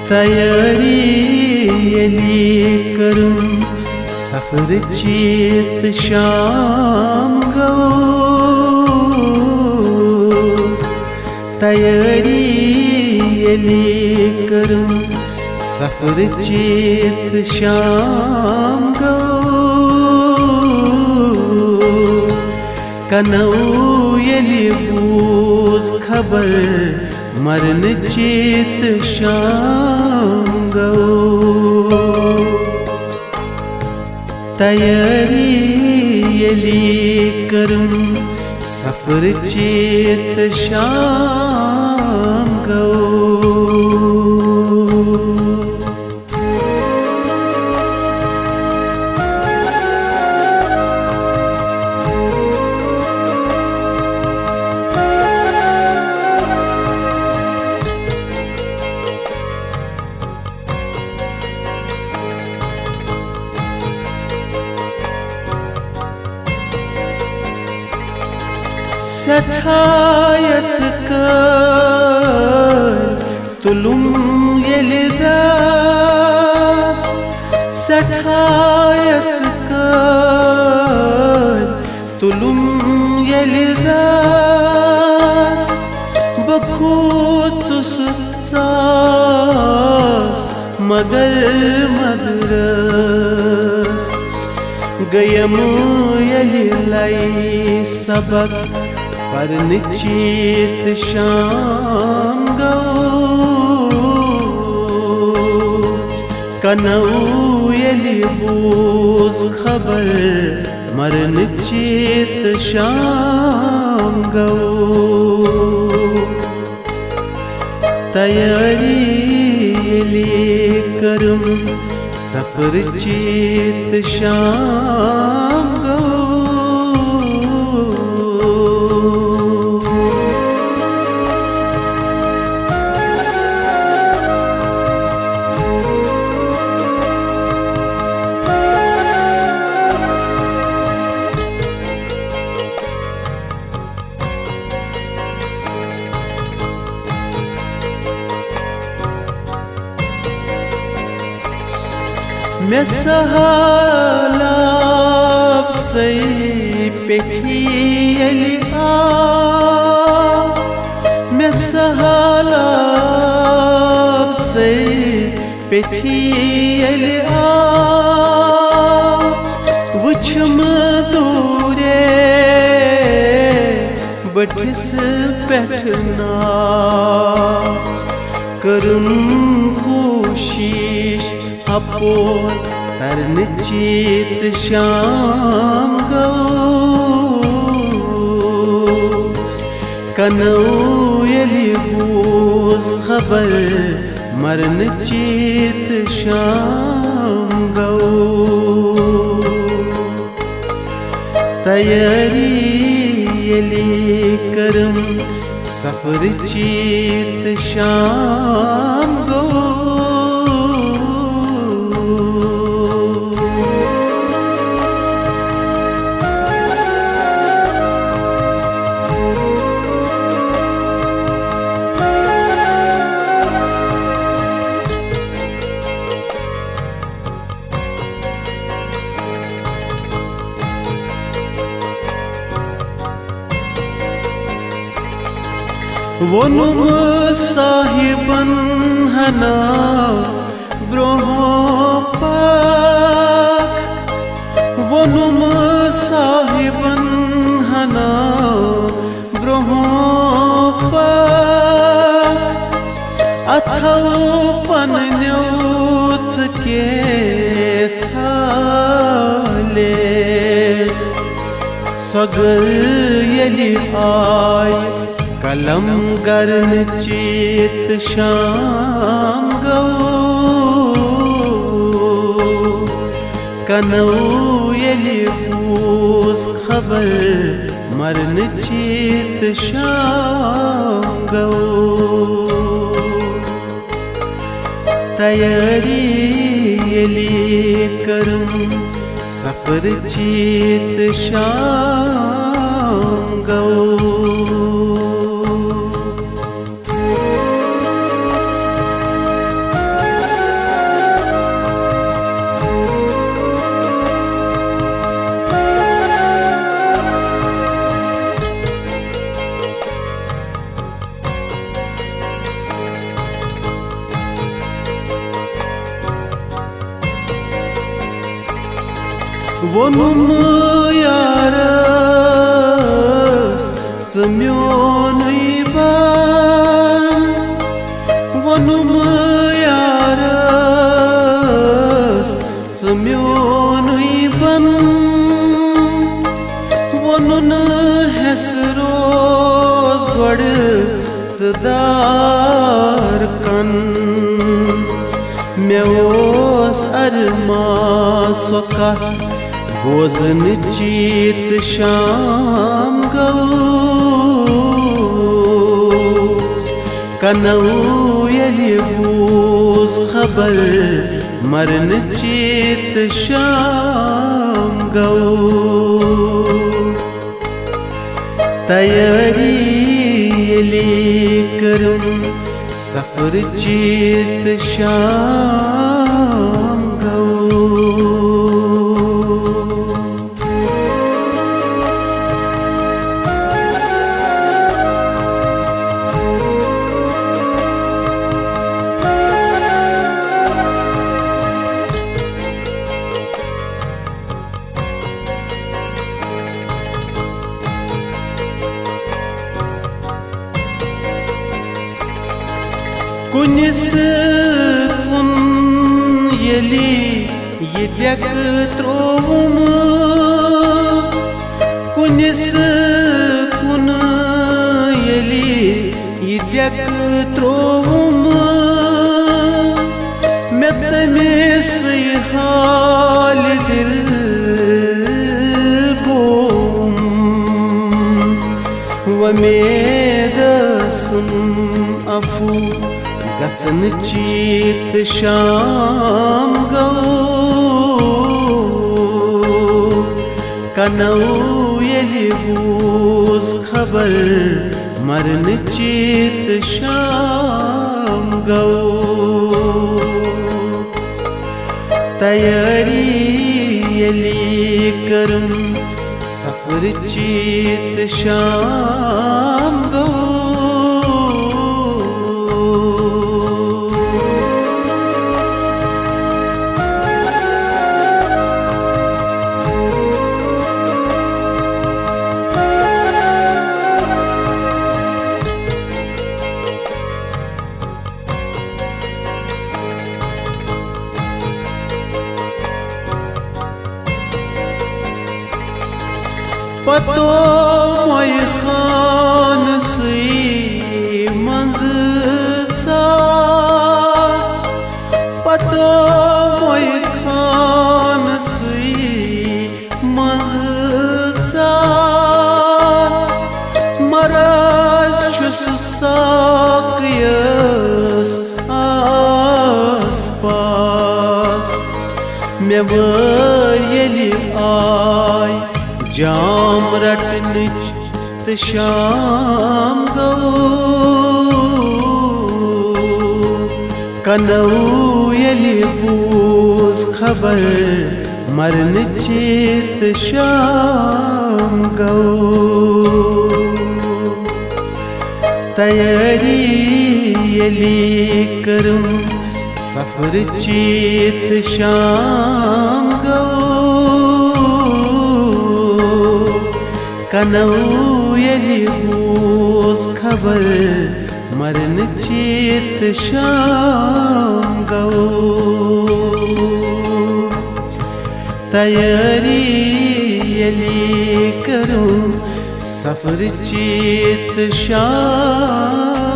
तयारी येली करून सफरचीत शाम गो तयारी येली करून सफरचीत शाम गो कनौ येली बूज खबर मरण चेत शाम गो तयारी येली करून सफर चेत शाम गो सठायच कर तुलुम येली दास सठायच कर तुलुम येली दास बखूचुस चास मगर मदरस गयम येली लाई सबक पर निश्चित शाम गो कनौ येली बूज खबर मर निश्चित शाम गो तयारी येली करून सफर चेत शाम गो मैं सहालाब से पेठी येली आ मैं सहालाब से पेठी येली आ वुछम दूरे बठिस बैठना करुन कोशिश अपोर तर निश्चित शाम गो कनौ येली बूज खबर मर निश्चित शाम गो तयारी येली करून सफर चेत शाम गो वनुम साहिबन हना ब्रोहो पाक वनुम साहिबन हना ब्रोहो पाक अथौ पन्न्योच के छाले सगर येली आय कलम गरन चेत शाम गो कनौ येली बूज खबर मरन चेत शाम गो तयारी येली करून सफर चेत शाम गो वोनुम यारस च म्योनुई बन वोनुम यारस च म्योनुई बन वोनुन हेसरोस गड च दार कन मे ओस अरमा सोका बोजन चीत शाम गौ कनौ यलि बूज खबर मरन चीत शाम गौ तैयारी यलि करूं सफर चीत शाम गौ कुनिस कुन यलि यडक त्रोवुम कुनिस कुन यलि यडक त्रोवुम मे तमिस हाल दिल बोम व मेदसम अफू गचन चीत शाम गौ कनौ यलि बूज खबर मरन चीत शाम गौ तैयारी यलि करूं सफर चीत शाम गौ पतो मोय खान सी मंज चास पतो मोय खान सी मंज चास मरज छुस साकयस आस पास मे वर यलि आय जाम रटनच त शाम गौ कनौ यलि बूज खबर मरन चीत शाम गौ तैयारी यलि करूं सफर चीत शाम गौ कनौ यलि बूज खबर मरन चीत शाम गौ तैयारी यलि करूं सफर चीत शाम